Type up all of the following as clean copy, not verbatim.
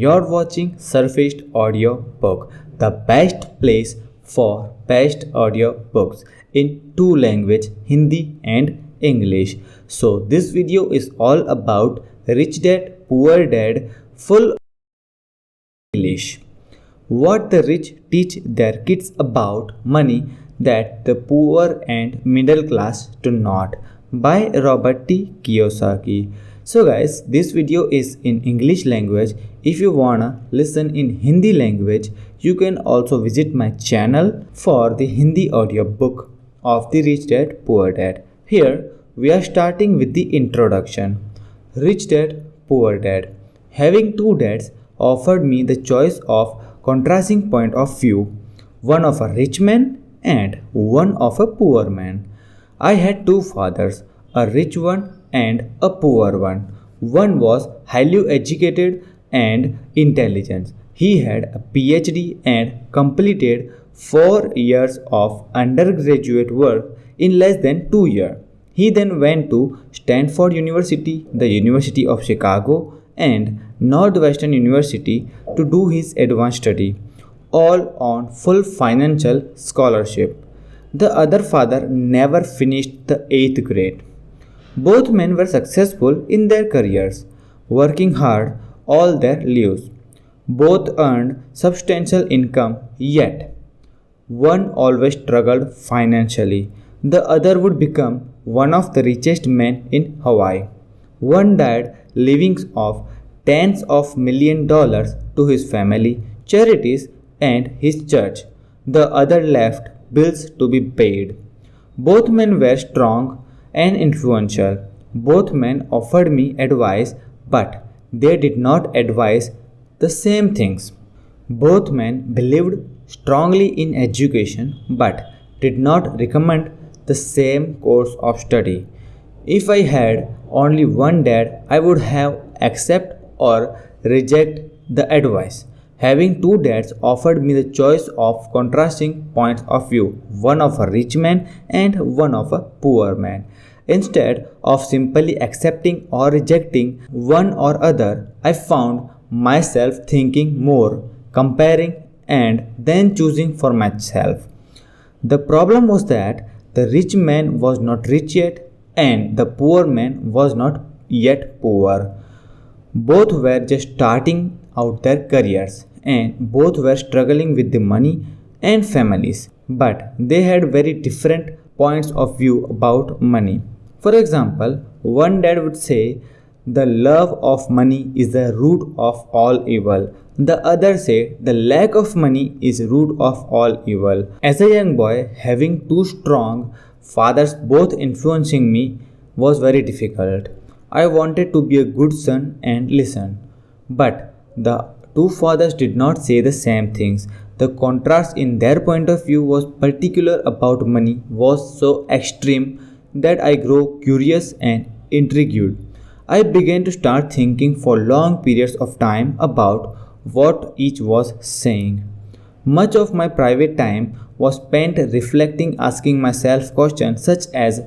you're watching Surfaced Audio Book, the best place for best audio books in two languages, Hindi and English. So this video is all about Rich Dad Poor Dad full English. What the rich teach their kids about money that the poor and middle class do not, by Robert T. Kiyosaki. So guys, this video is in English language. If you wanna listen in Hindi language, you can also visit my channel for the Hindi audiobook of the Rich Dad Poor Dad. Here we are starting with the introduction. Rich Dad Poor Dad. Having two dads offered me the choice of contrasting point of view, one of a rich man and one of a poor man. I had two fathers, a rich one and a poor one. One was highly educated and intelligent. He had a PhD and completed 4 years of undergraduate work in less than 2 years. He then went to Stanford University, the University of Chicago, and Northwestern University to do his advanced study, all on full financial scholarship. The other father never finished the 8th grade. Both men were successful in their careers, working hard all their lives. Both earned substantial income, yet one always struggled financially. The other would become one of the richest men in Hawaii. One died living off tens of million dollars to his family, charities, and his church. The other left bills to be paid. Both men were strong and influential. Both men offered me advice, but they did not advise the same things. Both men believed strongly in education, but did not recommend the same course of study. If I had only one dad, I would have accept or reject the advice. Having two dads offered me the choice of contrasting points of view, one of a rich man and one of a poor man. Instead of simply accepting or rejecting one or other, I found myself thinking more, comparing, and then choosing for myself. The problem was that the rich man was not rich yet, and the poor man was not yet poor. Both were just starting out their careers, and both were struggling with the money and families, but they had very different points of view about money. For example, one dad would say, the love of money is the root of all evil. The other said, the lack of money is root of all evil. As a young boy, having two strong fathers both influencing me was very difficult. I wanted to be a good son and listen. But the two fathers did not say the same things. The contrast in their point of view was particular about money was so extreme that I grew curious and intrigued. I began to start thinking for long periods of time about what each was saying. Much of my private time was spent reflecting, asking myself questions such as,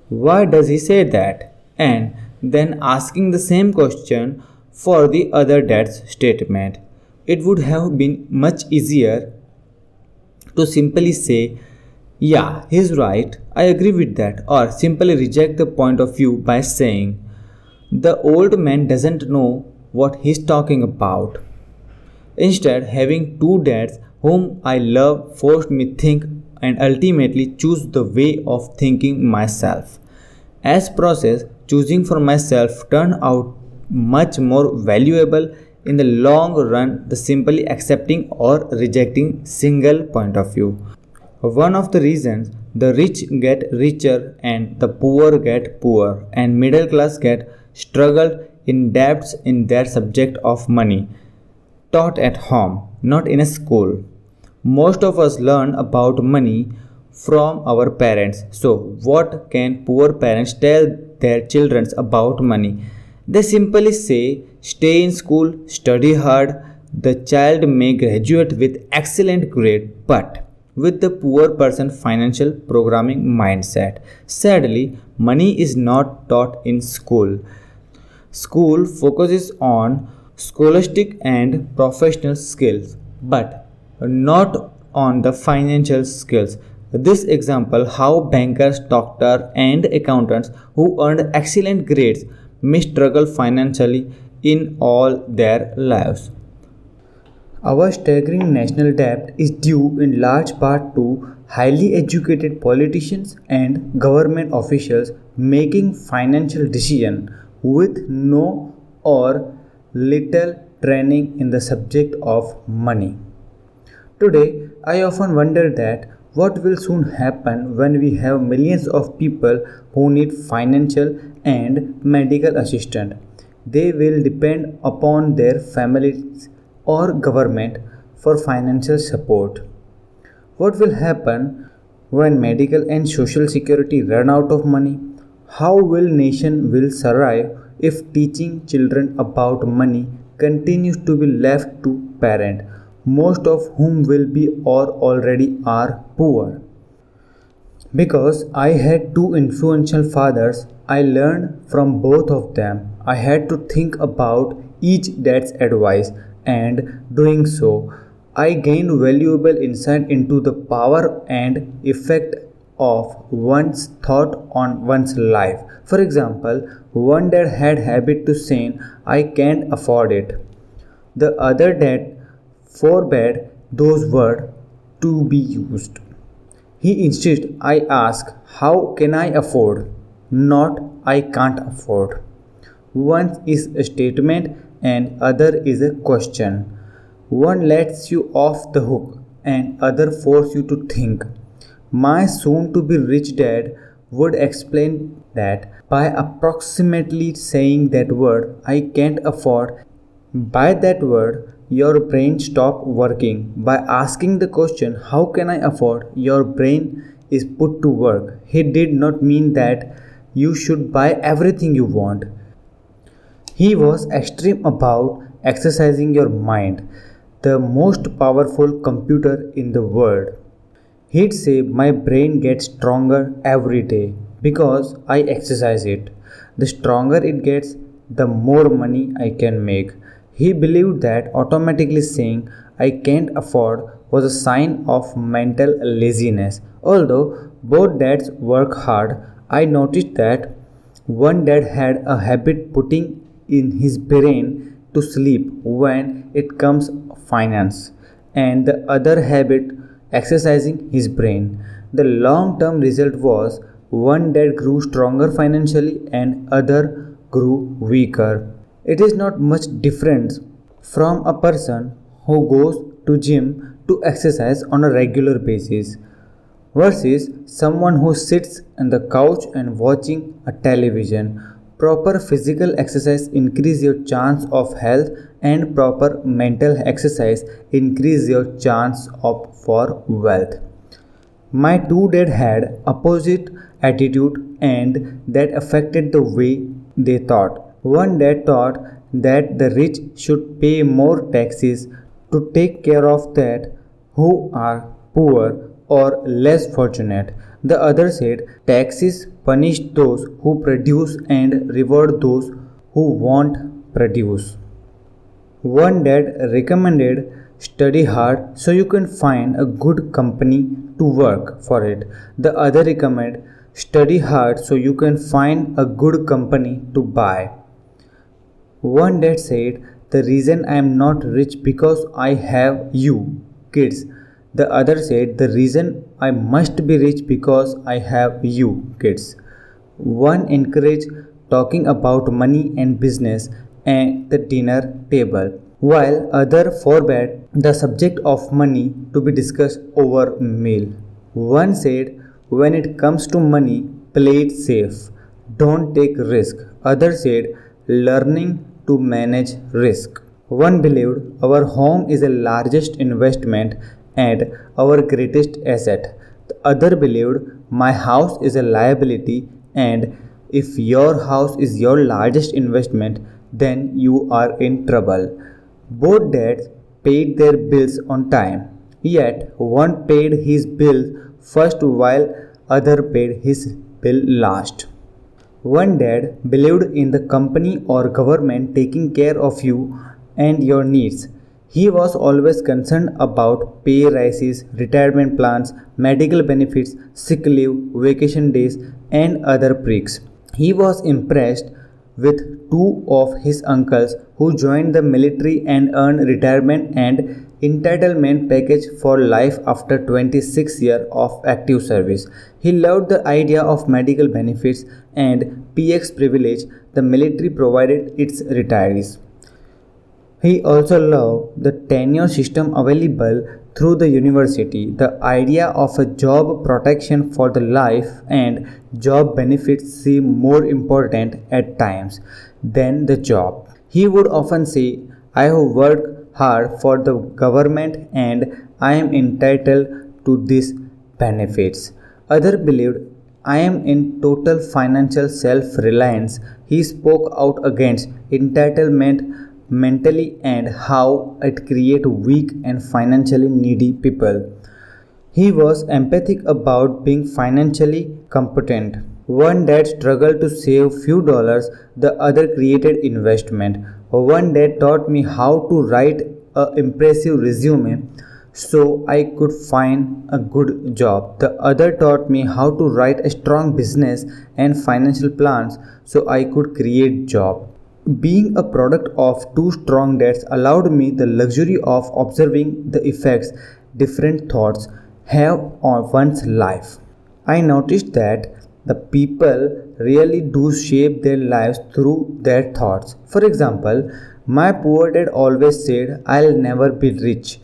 why does he say that? And then asking the same question for the other dad's statement. It would have been much easier to simply say, yeah, he's right, I agree with that, or simply reject the point of view by saying, the old man doesn't know what he's talking about. Instead, having two dads whom I love forced me think and ultimately choose the way of thinking myself. As process, choosing for myself turned out much more valuable in the long run than simply accepting or rejecting single point of view. One of the reasons the rich get richer and the poor get poor and middle class get struggled in depths in their subject of money, taught at home, not in a school. Most of us learn about money from our parents. So, what can poor parents tell their children about money? They simply say, stay in school, study hard. The child may graduate with excellent grade, but with the poor person financial programming mindset. Sadly, money is not taught in school. School focuses on scholastic and professional skills, but not on the financial skills. This example how bankers, doctors and accountants who earned excellent grades may struggle financially in all their lives. Our staggering national debt is due in large part to highly educated politicians and government officials making financial decisions with no or little training in the subject of money. Today, I often wonder that what will soon happen when we have millions of people who need financial and medical assistance. They will depend upon their families or government for financial support. What will happen when medical and social security run out of money? How will nation will survive if teaching children about money continues to be left to parents, most of whom will be or already are poor? Because I had two influential fathers, I learned from both of them. I had to think about each dad's advice, and doing so, I gained valuable insight into the power and effect of one's thought on one's life. For example, one dad had habit to saying, "I can't afford it." The other dad forbade those words to be used. He insisted I ask, "How can I afford?" not "I can't afford." One is a statement and other is a question. One lets you off the hook and other force you to think. My soon to be rich dad would explain that by approximately saying that word "I can't afford," by that word your brain stops working. By asking the question "How can I afford?" your brain is put to work. He did not mean that you should buy everything you want. He was extreme about exercising your mind, the most powerful computer in the world. He'd say, "My brain gets stronger every day because I exercise it. The stronger it gets, the more money I can make." He believed that automatically saying, "I can't afford," was a sign of mental laziness. Although both dads work hard, I noticed that one dad had a habit putting in his brain to sleep when it comes finance, and the other habit exercising his brain. The long term result was one dad grew stronger financially and other grew weaker. It is not much difference from a person who goes to gym to exercise on a regular basis versus someone who sits on the couch and watching a television. Proper physical exercise increase your chance of health and proper mental exercise increase your chance of for wealth. My two dad had opposite attitude and that affected the way they thought. One dad thought that the rich should pay more taxes to take care of that who are poor or less fortunate. The other said taxes punish those who produce and reward those who won't produce. One dad recommended study hard so you can find a good company to work for it. The other recommended study hard so you can find a good company to buy. One dad said, "The reason I am not rich because I have you, kids." The other said, "The reason I must be rich because I have you, kids." One encouraged talking about money and business at the dinner table, while other forbade the subject of money to be discussed over meal. One said, "When it comes to money, play it safe. Don't take risk." Other said, "Learning to manage risk." One believed our home is the largest investment and our greatest asset. The other believed my house is a liability, and if your house is your largest investment, then you are in trouble. Both dads paid their bills on time, yet one paid his bill first while other paid his bill last. One dad believed in the company or government taking care of you and your needs. He was always concerned about pay rises, retirement plans, medical benefits, sick leave, vacation days, and other perks. He was impressed with two of his uncles who joined the military and earned retirement and entitlement package for life after 26 years of active service. He loved the idea of medical benefits and PX privilege the military provided its retirees. He also loved the tenure system available through the university. The idea of a job protection for the life and job benefits seemed more important at times than the job. He would often say, I have worked hard for the government and I am entitled to these benefits. Others believed I am in total financial self reliance. He spoke out against entitlement mentally and how it creates weak and financially needy people. He was empathic about being financially competent. One dad struggled to save few dollars, the other created investment. One dad taught me how to write an impressive resume so I could find a good job. The other taught me how to write a strong business and financial plans so I could create job. Being a product of two strong dads allowed me the luxury of observing the effects different thoughts have on one's life. I noticed that the people really do shape their lives through their thoughts. For example, my poor dad always said, I'll never be rich,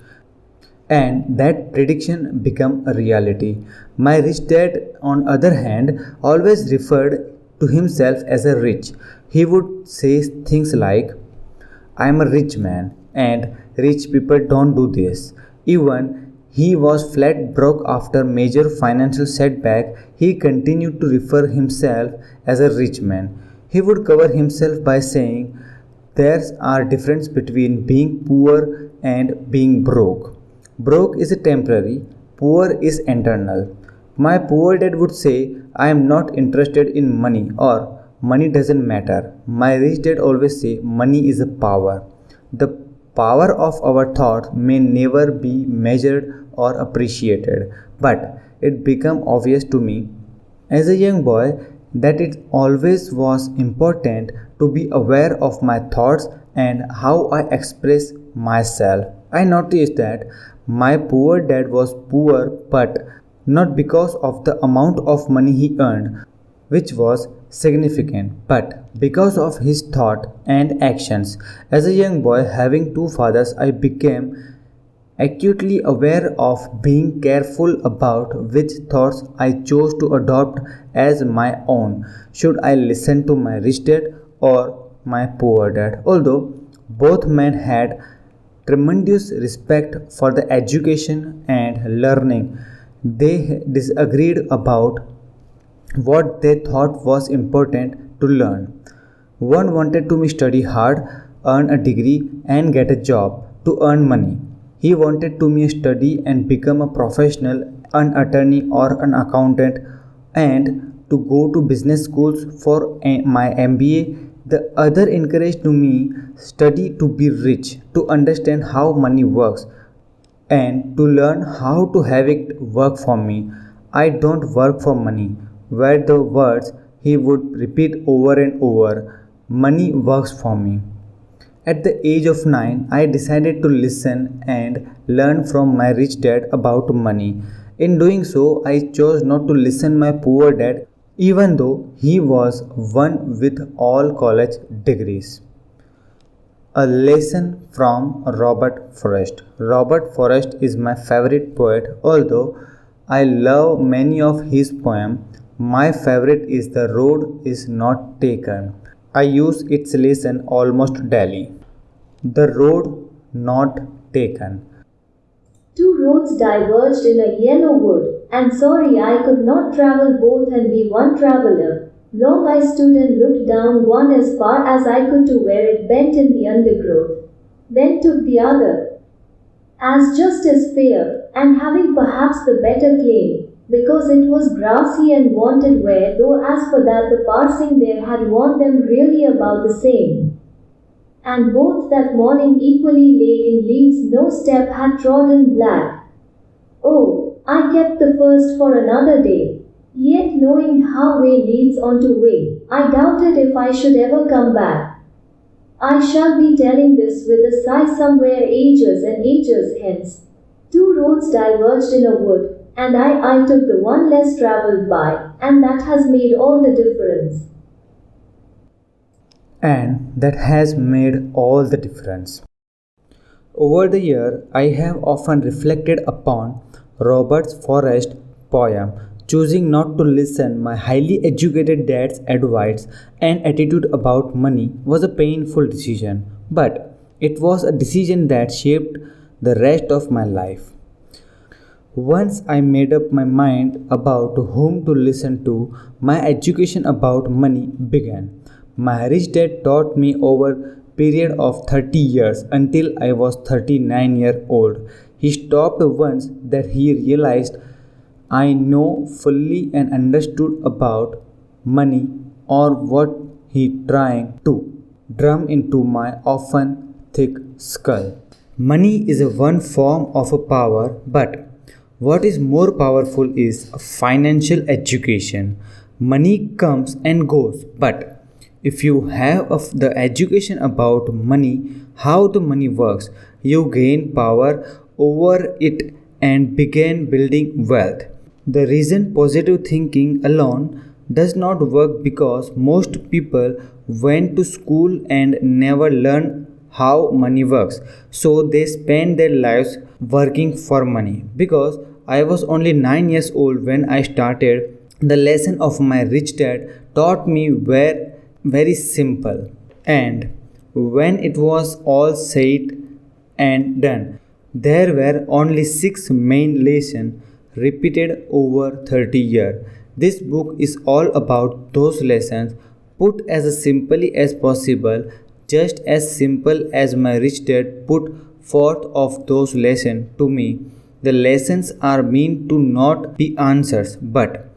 and that prediction became a reality. My rich dad, on other hand, always referred to himself as a rich. He would say things like, I am a rich man, and rich people don't do this. Even he was flat broke after major financial setback, he continued to refer himself as a rich man. He would cover himself by saying, there are difference between being poor and being broke. Broke is temporary, poor is eternal. My poor dad would say, I am not interested in money or money doesn't matter. My rich dad always say, money is a power. The power of our thoughts may never be measured or appreciated, but it became obvious to me as a young boy that it always was important to be aware of my thoughts and how I express myself. I noticed that my poor dad was poor, but not because of the amount of money he earned, which was significant, but because of his thought and actions. As a young boy having two fathers, I became acutely aware of being careful about which thoughts I chose to adopt as my own. Should I listen to my rich dad or my poor dad? Although both men had tremendous respect for the education and learning, they disagreed about what they thought was important to learn. One wanted to study hard, earn a degree, and get a job to earn money. He wanted to me study and become a professional, an attorney or an accountant, and to go to business schools for my MBA. The other encouraged to me study to be rich, to understand how money works, and to learn how to have it work for me. I don't work for money, were the words he would repeat over and over. Money works for me. At the age of 9, I decided to listen and learn from my rich dad about money. In doing so, I chose not to listen my poor dad even though he was one with all college degrees. A lesson from Robert Frost. Robert Frost is my favorite poet, although I love many of his poems. My favorite is The Road is Not Taken. I use its lesson almost daily. The road not taken. Two roads diverged in a yellow wood, and sorry I could not travel both and be one traveler. Long I stood and looked down one as far as I could to where it bent in the undergrowth, then took the other, as just as fair, and having perhaps the better claim, because it was grassy and wanted wear, though as for that the passing there had worn them really about the same. and both that morning equally lay in leaves no step had trodden black. Oh, I kept the first for another day. Yet knowing how way leads on to way, I doubted if I should ever come back. I shall be telling this with a sigh somewhere ages and ages hence. Two roads diverged in a wood, and I took the one less traveled by, and that has made all the difference. And that has made all the difference. Over the year, I have often reflected upon Robert Frost's poem, choosing not to listen. My highly educated dad's advice and attitude about money was a painful decision, but it was a decision that shaped the rest of my life. Once I made up my mind about whom to listen to, my education about money began. My rich dad taught me over period of 30 years until I was 39-year old. He stopped once that he realized I know fully and understood about money or what he trying to drum into my often thick skull. Money is a one form of a power, but what is more powerful is financial education. Money comes and goes, but if you have the education about money, how the money works, you gain power over it and begin building wealth. The reason positive thinking alone does not work because most people went to school and never learn how money works, so they spend their lives working for money. Because I was only 9 years old when I started, the lesson of my rich dad taught me were very simple. And when it was all said and done, there were only 6 main lessons repeated over 30 years. This book is all about those lessons put as simply as possible, just as simple as my rich dad put forth of those lessons to me. The lessons are meant to not be answers but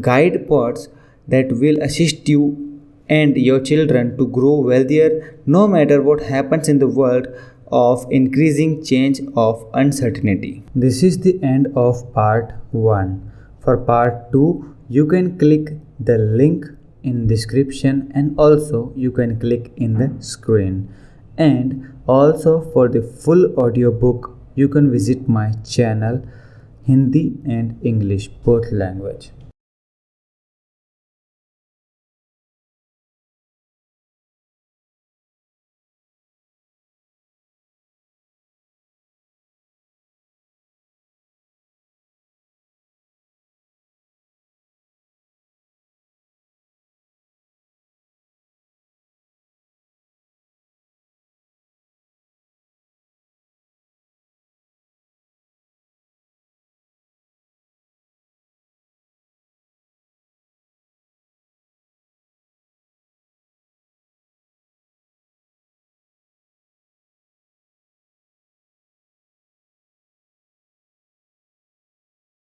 guide paths that will assist you and your children to grow wealthier no matter what happens in the world of increasing change of uncertainty. This is the end of part 1. For part 2, you can click the link in description and also you can click in the screen. And also for the full audiobook, you can visit my channel Hindi and English both language.